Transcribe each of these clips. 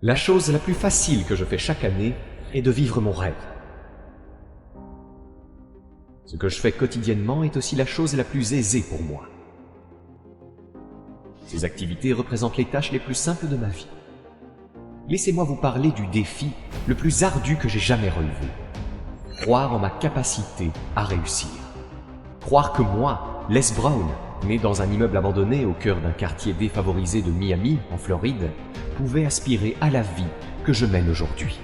La chose la plus facile que je fais chaque année est de vivre mon rêve. Ce que je fais quotidiennement est aussi la chose la plus aisée pour moi. Ces activités représentent les tâches les plus simples de ma vie. Laissez-moi vous parler du défi le plus ardu que j'ai jamais relevé. Croire en ma capacité à réussir. Croire que moi, Les Brown, né dans un immeuble abandonné au cœur d'un quartier défavorisé de Miami, en Floride, pouvait aspirer à la vie que je mène aujourd'hui.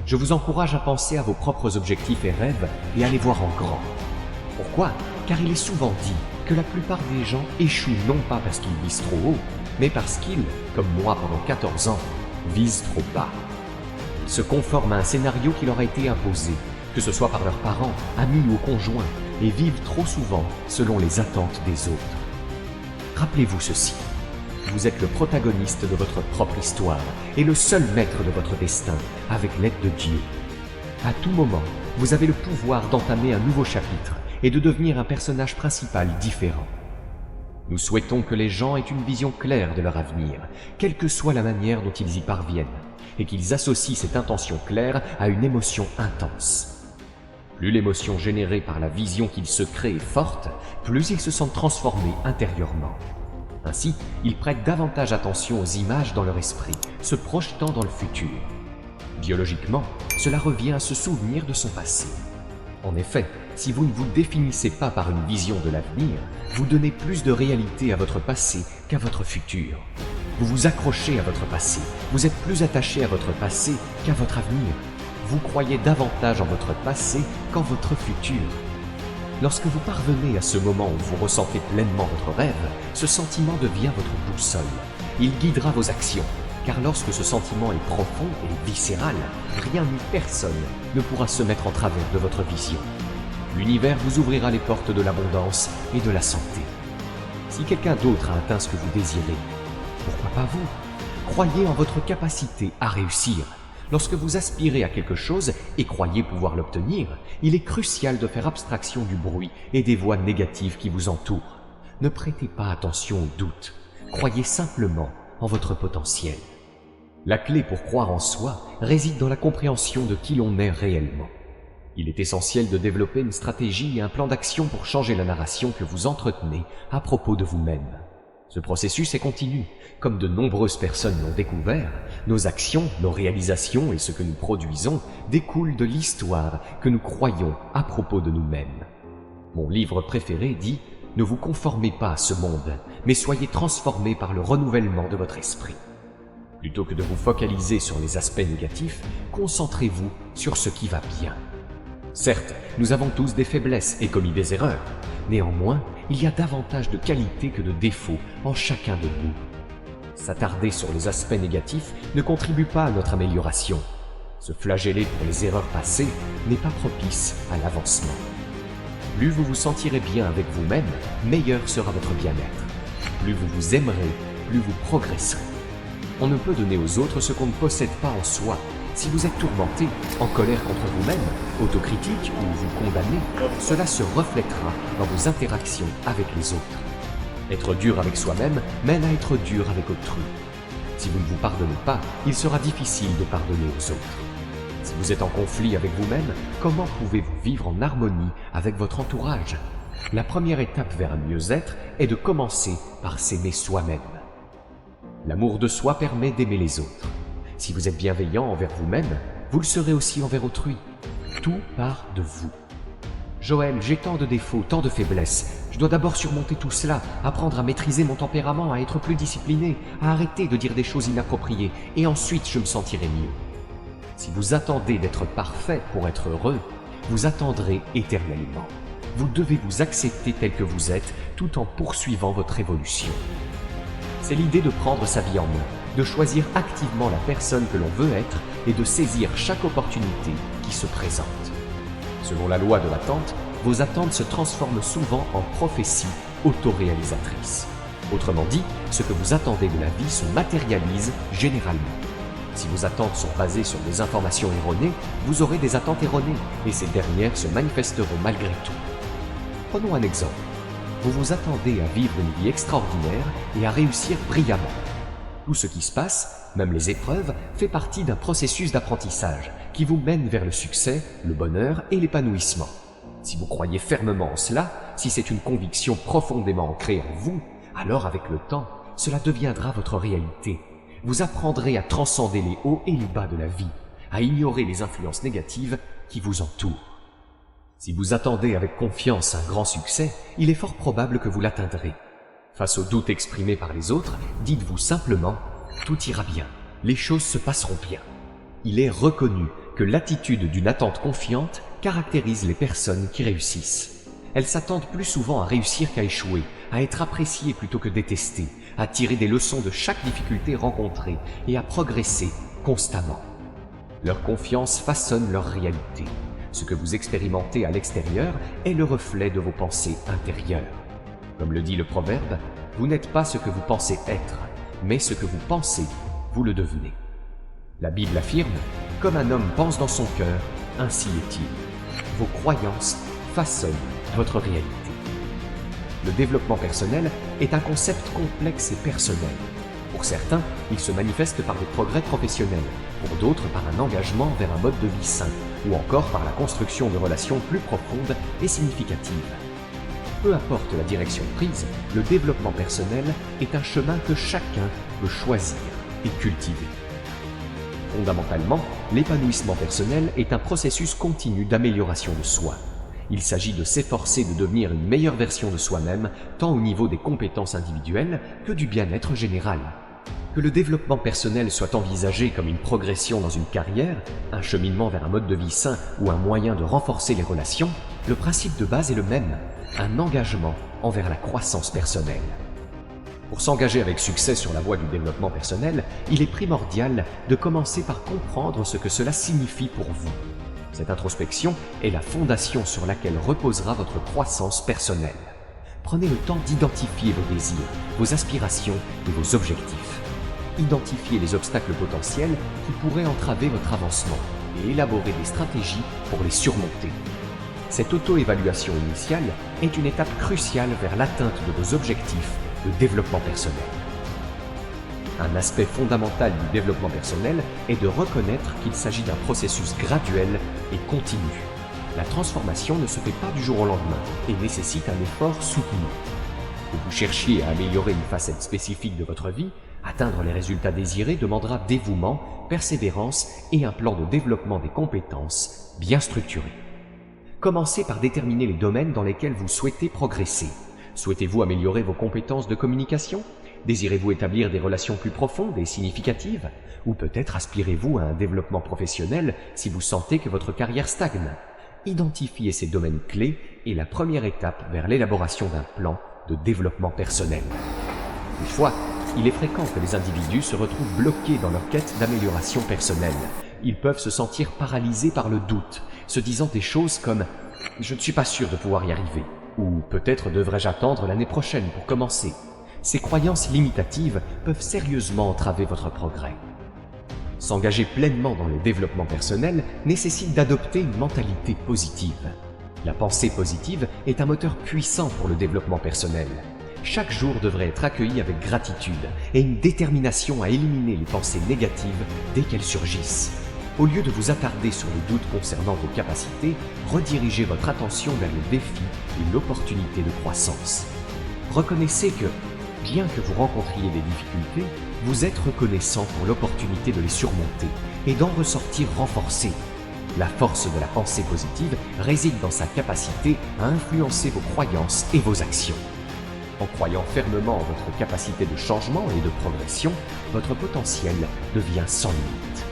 Je vous encourage à penser à vos propres objectifs et rêves et à les voir en grand. Pourquoi? Car il est souvent dit que la plupart des gens échouent non pas parce qu'ils visent trop haut, mais parce qu'ils, comme moi pendant 14 ans, visent trop bas. Ils se conforment à un scénario qui leur a été imposé, que ce soit par leurs parents, amis ou conjoints, et vivent trop souvent selon les attentes des autres. Rappelez-vous ceci, vous êtes le protagoniste de votre propre histoire et le seul maître de votre destin avec l'aide de Dieu. À tout moment, vous avez le pouvoir d'entamer un nouveau chapitre et de devenir un personnage principal différent. Nous souhaitons que les gens aient une vision claire de leur avenir, quelle que soit la manière dont ils y parviennent, et qu'ils associent cette intention claire à une émotion intense. Plus l'émotion générée par la vision qu'ils se créent est forte, plus ils se sentent transformés intérieurement. Ainsi, ils prêtent davantage attention aux images dans leur esprit, se projetant dans le futur. Biologiquement, cela revient à se souvenir de son passé. En effet, si vous ne vous définissez pas par une vision de l'avenir, vous donnez plus de réalité à votre passé qu'à votre futur. Vous vous accrochez à votre passé, vous êtes plus attaché à votre passé qu'à votre avenir. Vous croyez davantage en votre passé qu'en votre futur. Lorsque vous parvenez à ce moment où vous ressentez pleinement votre rêve, ce sentiment devient votre boussole. Il guidera vos actions, car lorsque ce sentiment est profond et viscéral, rien ni personne ne pourra se mettre en travers de votre vision. L'univers vous ouvrira les portes de l'abondance et de la santé. Si quelqu'un d'autre a atteint ce que vous désirez, pourquoi pas vous? Croyez en votre capacité à réussir. Lorsque vous aspirez à quelque chose et croyez pouvoir l'obtenir, il est crucial de faire abstraction du bruit et des voix négatives qui vous entourent. Ne prêtez pas attention aux doutes. Croyez simplement en votre potentiel. La clé pour croire en soi réside dans la compréhension de qui l'on est réellement. Il est essentiel de développer une stratégie et un plan d'action pour changer la narration que vous entretenez à propos de vous-même. Ce processus est continu. Comme de nombreuses personnes l'ont découvert, nos actions, nos réalisations et ce que nous produisons découlent de l'histoire que nous croyons à propos de nous-mêmes. Mon livre préféré dit « Ne vous conformez pas à ce monde, mais soyez transformés par le renouvellement de votre esprit ». Plutôt que de vous focaliser sur les aspects négatifs, concentrez-vous sur ce qui va bien. Certes, nous avons tous des faiblesses et commis des erreurs. Néanmoins, il y a davantage de qualités que de défauts en chacun de nous. S'attarder sur les aspects négatifs ne contribue pas à notre amélioration. Se flageller pour les erreurs passées n'est pas propice à l'avancement. Plus vous vous sentirez bien avec vous-même, meilleur sera votre bien-être. Plus vous vous aimerez, plus vous progresserez. On ne peut donner aux autres ce qu'on ne possède pas en soi. Si vous êtes tourmenté, en colère contre vous-même, autocritique ou vous condamnez, cela se reflètera dans vos interactions avec les autres. Être dur avec soi-même mène à être dur avec autrui. Si vous ne vous pardonnez pas, il sera difficile de pardonner aux autres. Si vous êtes en conflit avec vous-même, comment pouvez-vous vivre en harmonie avec votre entourage? La première étape vers un mieux-être est de commencer par s'aimer soi-même. L'amour de soi permet d'aimer les autres. Si vous êtes bienveillant envers vous-même, vous le serez aussi envers autrui. Tout part de vous. Joël, j'ai tant de défauts, tant de faiblesses. Je dois d'abord surmonter tout cela, apprendre à maîtriser mon tempérament, à être plus discipliné, à arrêter de dire des choses inappropriées, et ensuite je me sentirai mieux. Si vous attendez d'être parfait pour être heureux, vous attendrez éternellement. Vous devez vous accepter tel que vous êtes, tout en poursuivant votre évolution. C'est l'idée de prendre sa vie en main, de choisir activement la personne que l'on veut être et de saisir chaque opportunité qui se présente. Selon la loi de l'attente, vos attentes se transforment souvent en prophéties autoréalisatrices. Autrement dit, ce que vous attendez de la vie se matérialise généralement. Si vos attentes sont basées sur des informations erronées, vous aurez des attentes erronées et ces dernières se manifesteront malgré tout. Prenons un exemple. Vous vous attendez à vivre une vie extraordinaire et à réussir brillamment. Tout ce qui se passe même les épreuves, fait partie d'un processus d'apprentissage qui vous mène vers le succès, le bonheur et l'épanouissement. Si vous croyez fermement en cela, si c'est une conviction profondément ancrée en vous, alors avec le temps, cela deviendra votre réalité. Vous apprendrez à transcender les hauts et les bas de la vie, à ignorer les influences négatives qui vous entourent. Si vous attendez avec confiance un grand succès, il est fort probable que vous l'atteindrez. Face aux doutes exprimés par les autres, dites-vous simplement « tout ira bien, les choses se passeront bien ». Il est reconnu que l'attitude d'une attente confiante caractérise les personnes qui réussissent. Elles s'attendent plus souvent à réussir qu'à échouer, à être appréciées plutôt que détestées, à tirer des leçons de chaque difficulté rencontrée et à progresser constamment. Leur confiance façonne leur réalité. Ce que vous expérimentez à l'extérieur est le reflet de vos pensées intérieures. Comme le dit le proverbe, vous n'êtes pas ce que vous pensez être, mais ce que vous pensez, vous le devenez. La Bible affirme, comme un homme pense dans son cœur, ainsi est-il. Vos croyances façonnent votre réalité. Le développement personnel est un concept complexe et personnel. Pour certains, il se manifeste par des progrès professionnels, pour d'autres par un engagement vers un mode de vie sain, ou encore par la construction de relations plus profondes et significatives. Peu importe la direction prise, le développement personnel est un chemin que chacun peut choisir et cultiver. Fondamentalement, l'épanouissement personnel est un processus continu d'amélioration de soi. Il s'agit de s'efforcer de devenir une meilleure version de soi-même, tant au niveau des compétences individuelles que du bien-être général. Que le développement personnel soit envisagé comme une progression dans une carrière, un cheminement vers un mode de vie sain ou un moyen de renforcer les relations, le principe de base est le même, un engagement envers la croissance personnelle. Pour s'engager avec succès sur la voie du développement personnel, il est primordial de commencer par comprendre ce que cela signifie pour vous. Cette introspection est la fondation sur laquelle reposera votre croissance personnelle. Prenez le temps d'identifier vos désirs, vos aspirations et vos objectifs. Identifiez les obstacles potentiels qui pourraient entraver votre avancement et élaborez des stratégies pour les surmonter. Cette auto-évaluation initiale est une étape cruciale vers l'atteinte de vos objectifs de développement personnel. Un aspect fondamental du développement personnel est de reconnaître qu'il s'agit d'un processus graduel et continu. La transformation ne se fait pas du jour au lendemain et nécessite un effort soutenu. Que vous cherchiez à améliorer une facette spécifique de votre vie, atteindre les résultats désirés demandera dévouement, persévérance et un plan de développement des compétences bien structuré. Commencez par déterminer les domaines dans lesquels vous souhaitez progresser. Souhaitez-vous améliorer vos compétences de communication? Désirez-vous établir des relations plus profondes et significatives? Ou peut-être aspirez-vous à un développement professionnel si vous sentez que votre carrière stagne? Identifier ces domaines clés est la première étape vers l'élaboration d'un plan de développement personnel. Toutefois, il est fréquent que les individus se retrouvent bloqués dans leur quête d'amélioration personnelle. Ils peuvent se sentir paralysés par le doute, se disant des choses comme « je ne suis pas sûr de pouvoir y arriver » ou « peut-être devrais-je attendre l'année prochaine pour commencer ». Ces croyances limitatives peuvent sérieusement entraver votre progrès. S'engager pleinement dans le développement personnel nécessite d'adopter une mentalité positive. La pensée positive est un moteur puissant pour le développement personnel. Chaque jour devrait être accueilli avec gratitude et une détermination à éliminer les pensées négatives dès qu'elles surgissent. Au lieu de vous attarder sur les doutes concernant vos capacités, redirigez votre attention vers le défi et l'opportunité de croissance. Reconnaissez que, bien que vous rencontriez des difficultés, vous êtes reconnaissant pour l'opportunité de les surmonter et d'en ressortir renforcé. La force de la pensée positive réside dans sa capacité à influencer vos croyances et vos actions. En croyant fermement en votre capacité de changement et de progression, votre potentiel devient sans limite.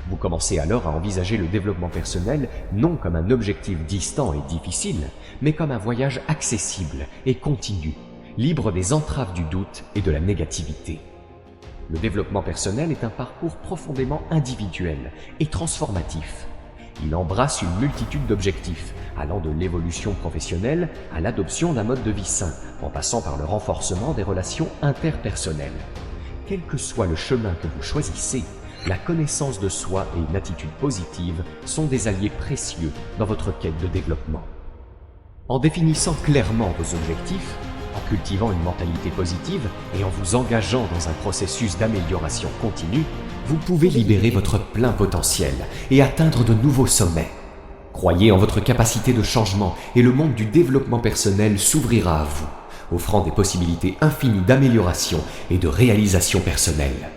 Vous commencez alors à envisager le développement personnel non comme un objectif distant et difficile, mais comme un voyage accessible et continu, libre des entraves du doute et de la négativité. Le développement personnel est un parcours profondément individuel et transformatif. Il embrasse une multitude d'objectifs, allant de l'évolution professionnelle à l'adoption d'un mode de vie sain, en passant par le renforcement des relations interpersonnelles. Quel que soit le chemin que vous choisissez, la connaissance de soi et une attitude positive sont des alliés précieux dans votre quête de développement. En définissant clairement vos objectifs, en cultivant une mentalité positive et en vous engageant dans un processus d'amélioration continue, vous pouvez libérer votre plein potentiel et atteindre de nouveaux sommets. Croyez en votre capacité de changement et le monde du développement personnel s'ouvrira à vous, offrant des possibilités infinies d'amélioration et de réalisation personnelle.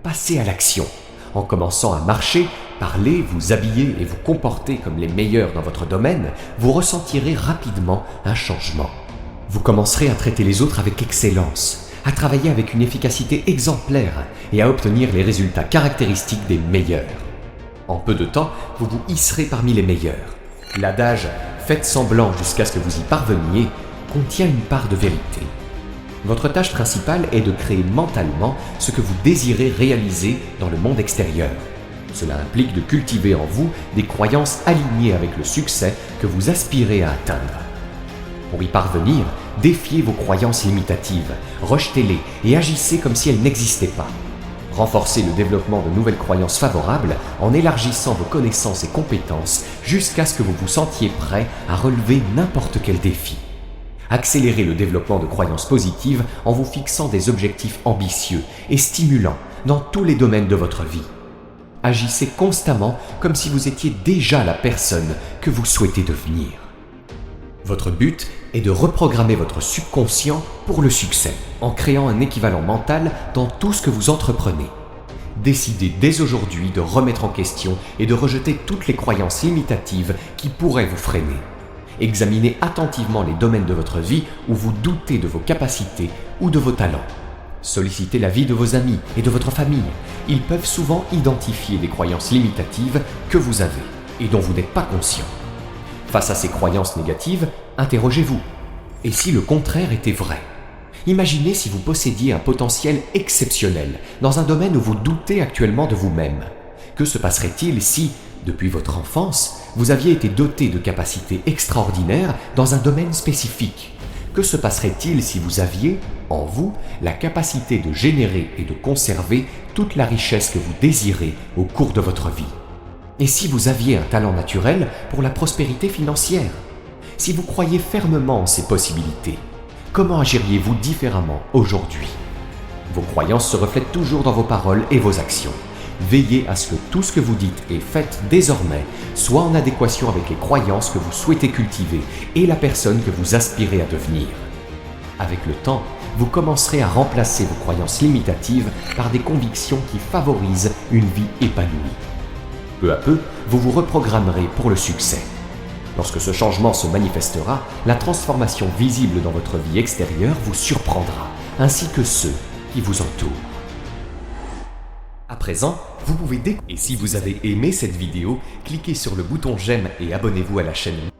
Passez à l'action. En commençant à marcher, parler, vous habiller et vous comporter comme les meilleurs dans votre domaine, vous ressentirez rapidement un changement. Vous commencerez à traiter les autres avec excellence, à travailler avec une efficacité exemplaire et à obtenir les résultats caractéristiques des meilleurs. En peu de temps, vous vous hisserez parmi les meilleurs. L'adage « faites semblant jusqu'à ce que vous y parveniez » contient une part de vérité. Votre tâche principale est de créer mentalement ce que vous désirez réaliser dans le monde extérieur. Cela implique de cultiver en vous des croyances alignées avec le succès que vous aspirez à atteindre. Pour y parvenir, défiez vos croyances limitatives, rejetez-les et agissez comme si elles n'existaient pas. Renforcez le développement de nouvelles croyances favorables en élargissant vos connaissances et compétences jusqu'à ce que vous vous sentiez prêt à relever n'importe quel défi. Accélérez le développement de croyances positives en vous fixant des objectifs ambitieux et stimulants dans tous les domaines de votre vie. Agissez constamment comme si vous étiez déjà la personne que vous souhaitez devenir. Votre but est de reprogrammer votre subconscient pour le succès, en créant un équivalent mental dans tout ce que vous entreprenez. Décidez dès aujourd'hui de remettre en question et de rejeter toutes les croyances limitatives qui pourraient vous freiner. Examinez attentivement les domaines de votre vie où vous doutez de vos capacités ou de vos talents. Sollicitez l'avis de vos amis et de votre famille. Ils peuvent souvent identifier des croyances limitatives que vous avez et dont vous n'êtes pas conscient. Face à ces croyances négatives, interrogez-vous. Et si le contraire était vrai ? Imaginez si vous possédiez un potentiel exceptionnel dans un domaine où vous doutez actuellement de vous-même. Que se passerait-il si, depuis votre enfance, vous aviez été doté de capacités extraordinaires dans un domaine spécifique ? Que se passerait-il si vous aviez, en vous, la capacité de générer et de conserver toute la richesse que vous désirez au cours de votre vie ? Et si vous aviez un talent naturel pour la prospérité financière ? Si vous croyez fermement en ces possibilités, comment agiriez-vous différemment aujourd'hui ? Vos croyances se reflètent toujours dans vos paroles et vos actions. Veillez à ce que tout ce que vous dites et faites désormais soit en adéquation avec les croyances que vous souhaitez cultiver et la personne que vous aspirez à devenir. Avec le temps, vous commencerez à remplacer vos croyances limitatives par des convictions qui favorisent une vie épanouie. Peu à peu, vous vous reprogrammerez pour le succès. Lorsque ce changement se manifestera, la transformation visible dans votre vie extérieure vous surprendra, ainsi que ceux qui vous entourent. À présent, vous pouvez Et si vous avez aimé cette vidéo, cliquez sur le bouton j'aime et abonnez-vous à la chaîne.